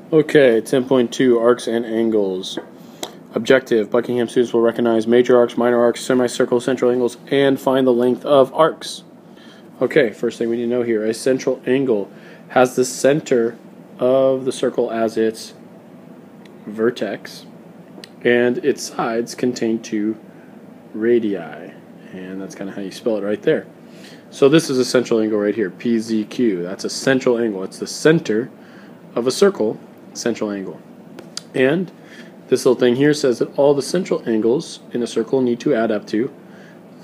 Okay, 10.2 Arcs and Angles. Objective: Buckingham students will recognize major arcs, minor arcs, semicircle, central angles, and find the length of arcs. Okay, first thing we need to know here: a central angle has the center of the circle as its vertex, and its sides contain two radii, and that's kind of how you spell it right there. So this is a central angle right here, PZQ. That's a central angle. It's the center of a circle, central angle. And this little thing here says that all the central angles in a circle need to add up to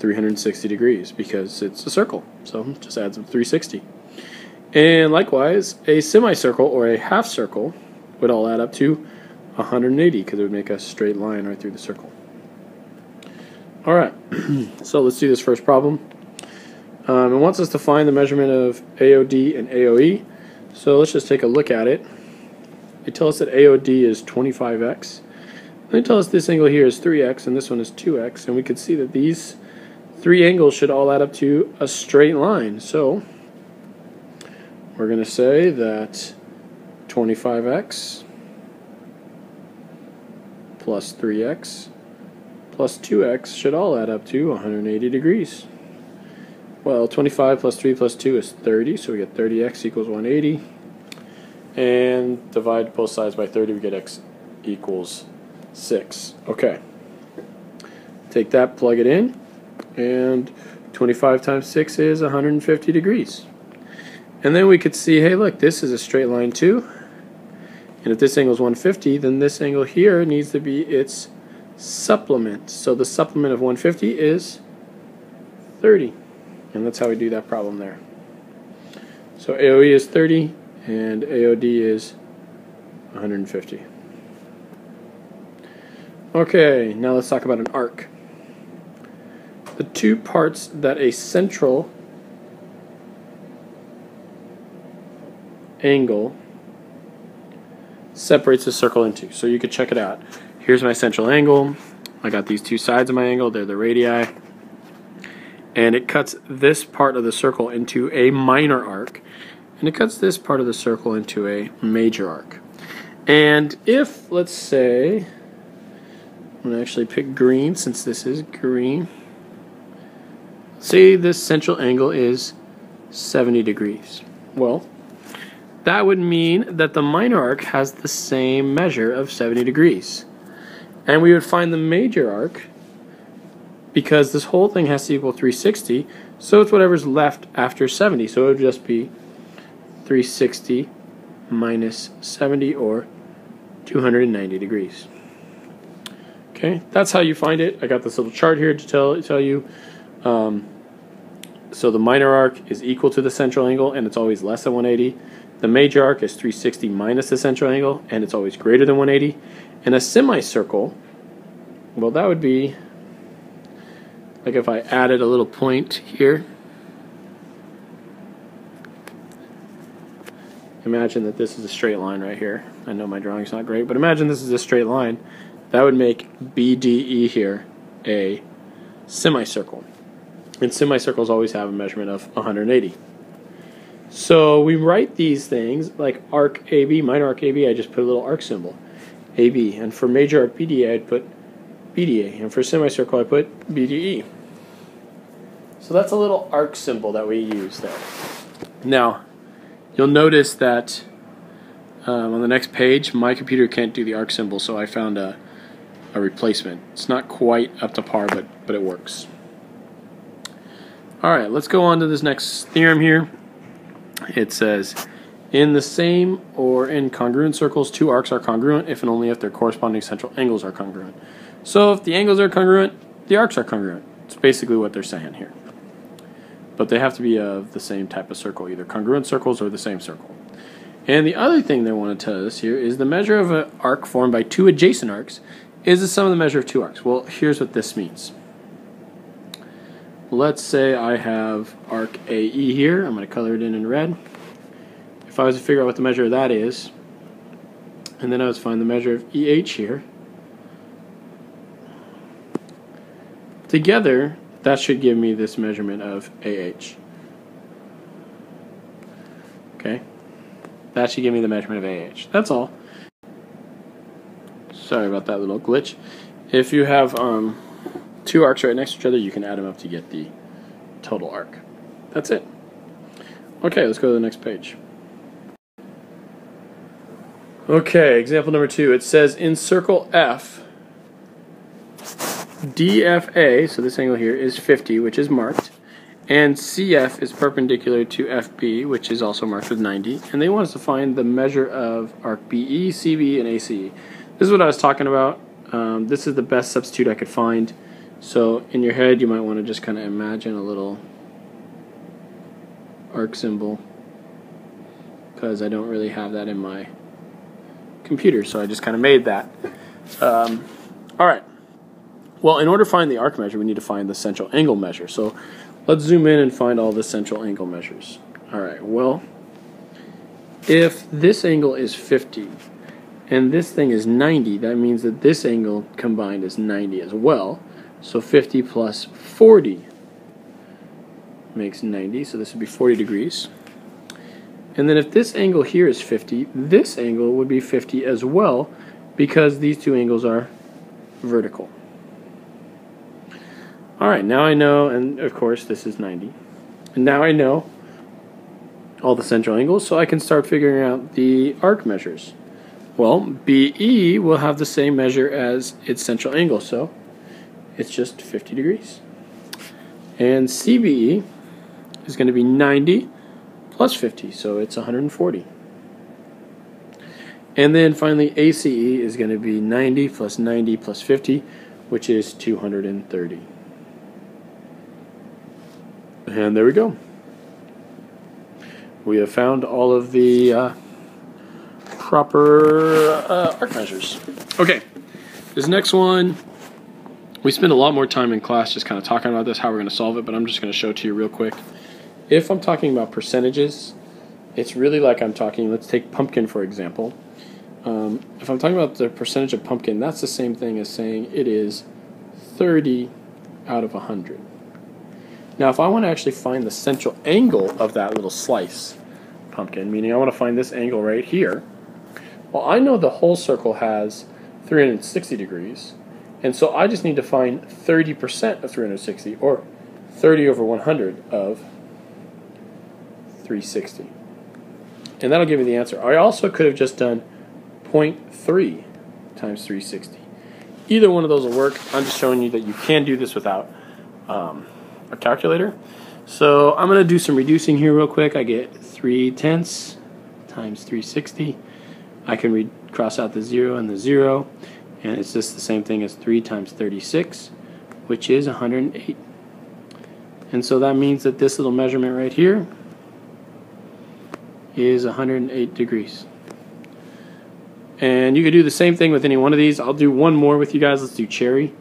360 degrees because it's a circle. So it just adds up 360. And likewise, a semicircle or a half circle would all add up to 180 because it would make a straight line right through the circle. All right, so let's do this first problem. It wants us to find the measurement of AOD and AOE. So let's just take a look at it. They tell us that AOD is 25x. They tell us this angle here is 3x and this one is 2x. And we can see that these three angles should all add up to a straight line. So we're going to say that 25x plus 3x plus 2x should all add up to 180 degrees. Well, 25 plus 3 plus 2 is 30, so we get 30x equals 180. And divide both sides by 30, we get x equals 6. Okay. Take that, plug it in, and 25 times 6 is 150 degrees. And then we could see, hey, look, this is a straight line too. And if this angle is 150, then this angle here needs to be its supplement. So the supplement of 150 is 30. And that's how we do that problem there. So AOE is 30 and AOD is 150. Okay, now let's talk about an arc. The two parts that a central angle separates the circle into. So you could check it out. Here's my central angle. I got these two sides of my angle. They're the radii. And it cuts this part of the circle into a minor arc, and it cuts this part of the circle into a major arc. And if, let's say, I'm going to actually pick green since this is green. Say this central angle is 70 degrees. Well, that would mean that the minor arc has the same measure of 70 degrees. And we would find the major arc because this whole thing has to equal 360, so it's whatever's left after 70. So it would just be 360 minus 70, or 290 degrees. Okay, that's how you find it. I got this little chart here to tell you. So the minor arc is equal to the central angle, and it's always less than 180. The major arc is 360 minus the central angle, and it's always greater than 180. And a semicircle, well, that would be like if I added a little point here. Imagine that this is a straight line right here. I know my drawing's not great, but imagine this is a straight line. That would make BDE here a semicircle. And semicircles always have a measurement of 180. So we write these things like arc AB, minor arc AB, I just put a little arc symbol, AB. And for major arc BDA, I'd put BDA. And for semicircle, I put BDE. So that's a little arc symbol that we use there. Now, you'll notice that on the next page, my computer can't do the arc symbol, so I found a replacement. It's not quite up to par, but it works. All right, let's go on to this next theorem here. It says, in the same or in congruent circles, two arcs are congruent if and only if their corresponding central angles are congruent. So if the angles are congruent, the arcs are congruent. It's basically what they're saying here. But they have to be of the same type of circle, either congruent circles or the same circle. And the other thing they want to tell us here is the measure of an arc formed by two adjacent arcs is the sum of the measure of two arcs. Well, here's what this means. Let's say I have arc AE here. I'm going to color it in red. If I was to figure out what the measure of that is, and then I was to find the measure of EH here, together, that should give me this measurement of AH. Okay? That should give me the measurement of AH. That's all. Sorry about that little glitch. If you have two arcs right next to each other, you can add them up to get the total arc. That's it. Okay, let's go to the next page. Okay, example number 2. It says in circle F, DFA, so this angle here, is 50, which is marked, and CF is perpendicular to FB, which is also marked with 90, and they want us to find the measure of arc BE, CBE, and ACE. This is what I was talking about. This is the best substitute I could find. So in your head, you might want to just kind of imagine a little arc symbol, because I don't really have that in my computer, so I just kind of made that. Alright, well, in order to find the arc measure, we need to find the central angle measure. So let's zoom in and find all the central angle measures. Alright, well, if this angle is 50 and this thing is 90, that means that this angle combined is 90 as well. So 50 plus 40 makes 90, so this would be 40 degrees. And then if this angle here is 50, this angle would be 50 as well, because these two angles are vertical. Alright, now I know, and of course this is 90. And now I know all the central angles, so I can start figuring out the arc measures. Well, BE will have the same measure as its central angle, so it's just 50 degrees. And CBE is going to be 90 plus 50, so it's 140. And then finally ACE is going to be 90 plus 90 plus 50, which is 230. And there we go. We have found all of the proper arc measures. Okay, this next one, we spent a lot more time in class just kind of talking about this, how we're going to solve it, but I'm just going to show it to you real quick. If I'm talking about percentages, it's really like I'm talking, let's take pumpkin for example. If I'm talking about the percentage of pumpkin, that's the same thing as saying it is 30 out of 100. Now if I want to actually find the central angle of that little slice pumpkin, meaning I want to find this angle right here, well, I know the whole circle has 360 degrees, and so I just need to find 30% of 360, or 30 over 100 of 360. And that'll give me the answer. I also could have just done 0.3 times 360. Either one of those will work. I'm just showing you that you can do this without a calculator. So I'm going to do some reducing here real quick. I get 3/10 times 360. I can cross out the 0 and the 0, and it's just the same thing as 3 times 36, which is 108. And so that means that this little measurement right here is 108 degrees. And you could do the same thing with any one of these. I'll do one more with you guys. Let's do cherry.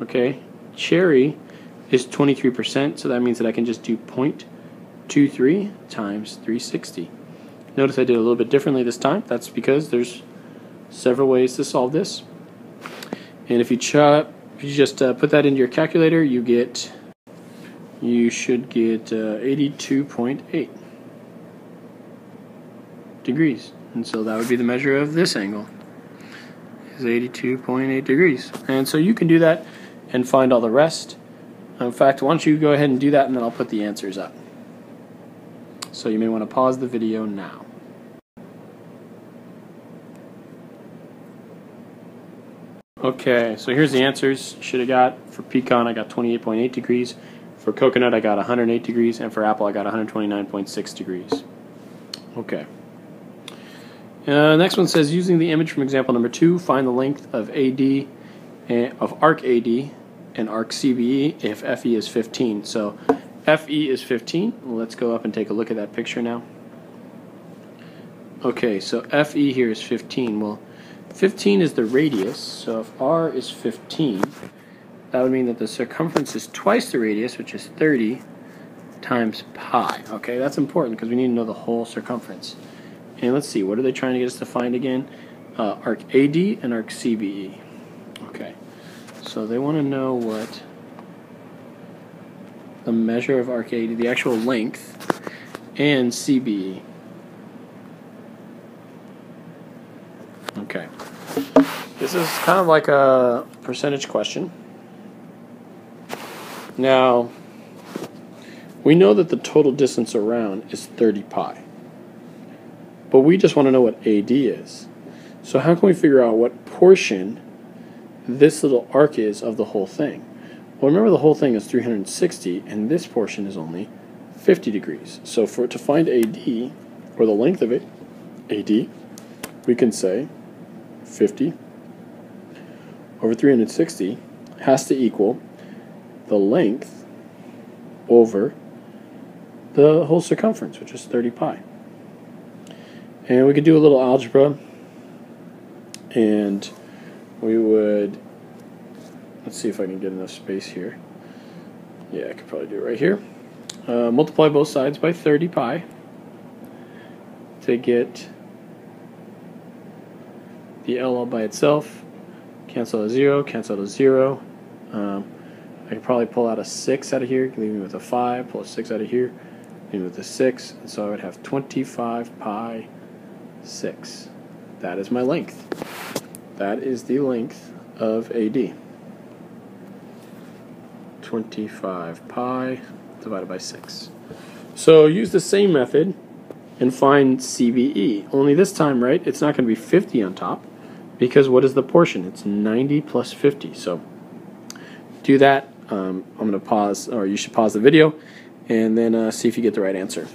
Okay, cherry is 23%, so that means that I can just do 0.23 times 360. Notice I did a little bit differently this time. That's because there's several ways to solve this. And if you just put that into your calculator, you should get 82.8 degrees. And so that would be the measure of this angle, is 82.8 degrees. And so you can do that and find all the rest. In fact, why don't you go ahead and do that, and then I'll put the answers up. So you may want to pause the video now. Okay, so here's the answers. Should have got, for pecan I got 28.8 degrees, for coconut I got 108 degrees, and for apple I got 129.6 degrees. Okay. Next one says, using the image from example number 2, find the length of AD, of arc AD and arc CBE if FE is 15. So FE is 15. Well, let's go up and take a look at that picture now. Okay, so FE here is 15. Well, 15 is the radius, so if R is 15, that would mean that the circumference is twice the radius, which is 30 times pi. Okay, that's important because we need to know the whole circumference. And let's see, what are they trying to get us to find again? Arc AD and arc CBE. Okay, so they want to know what the measure of arc AD, the actual length, and CBE. Okay. This is kind of like a percentage question. Now, we know that the total distance around is 30 pi. But we just want to know what AD is. So how can we figure out what portion this little arc is of the whole thing? Well, remember the whole thing is 360, and this portion is only 50 degrees. So to find AD, or the length of it, AD, we can say 50 over 360 has to equal the length over the whole circumference, which is 30 pi. And we could do a little algebra, and we would, let's see if I can get enough space here. Yeah, I could probably do it right here. Multiply both sides by 30 pi to get the L all by itself. Cancel out a 0, cancel out a 0. I could probably pull out a 6 out of here, leave me with a 5, pull a 6 out of here, leave me with a 6, and so I would have 25 pi 6. That is my length. That is the length of AD. 25 pi divided by 6. So use the same method and find CBE. Only this time, right, it's not going to be 50 on top, because what is the portion? It's 90 plus 50. So do that. I'm going to pause, or you should pause the video, and then see if you get the right answer.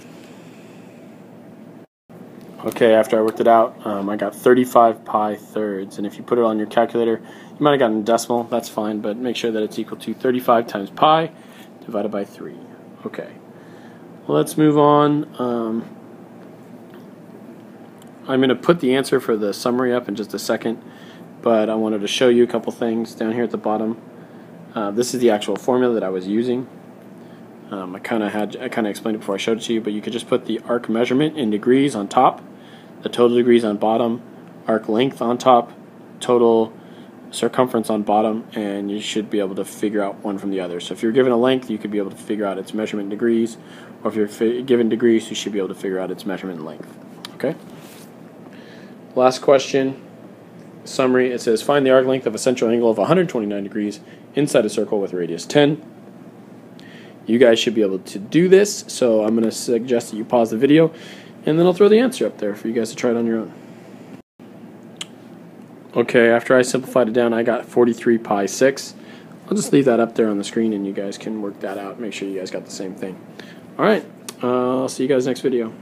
Okay, after I worked it out, I got 35 pi thirds, and if you put it on your calculator, you might have gotten a decimal. That's fine, but make sure that it's equal to 35 times pi divided by 3. Okay, well, let's move on. I'm going to put the answer for the summary up in just a second, but I wanted to show you a couple things down here at the bottom. This is the actual formula that I was using. I kind of explained it before I showed it to you, but you could just put the arc measurement in degrees on top, the total degrees on bottom, arc length on top, total circumference on bottom, and you should be able to figure out one from the other. So if you're given a length, you could be able to figure out its measurement in degrees, or if you're given degrees, you should be able to figure out its measurement in length. Okay? Last question. Summary. It says, find the arc length of a central angle of 129 degrees inside a circle with radius 10. You guys should be able to do this, so I'm going to suggest that you pause the video, and then I'll throw the answer up there for you guys to try it on your own. Okay, after I simplified it down, I got 43 pi 6. I'll just leave that up there on the screen, and you guys can work that out. Make sure you guys got the same thing. Alright, I'll see you guys next video.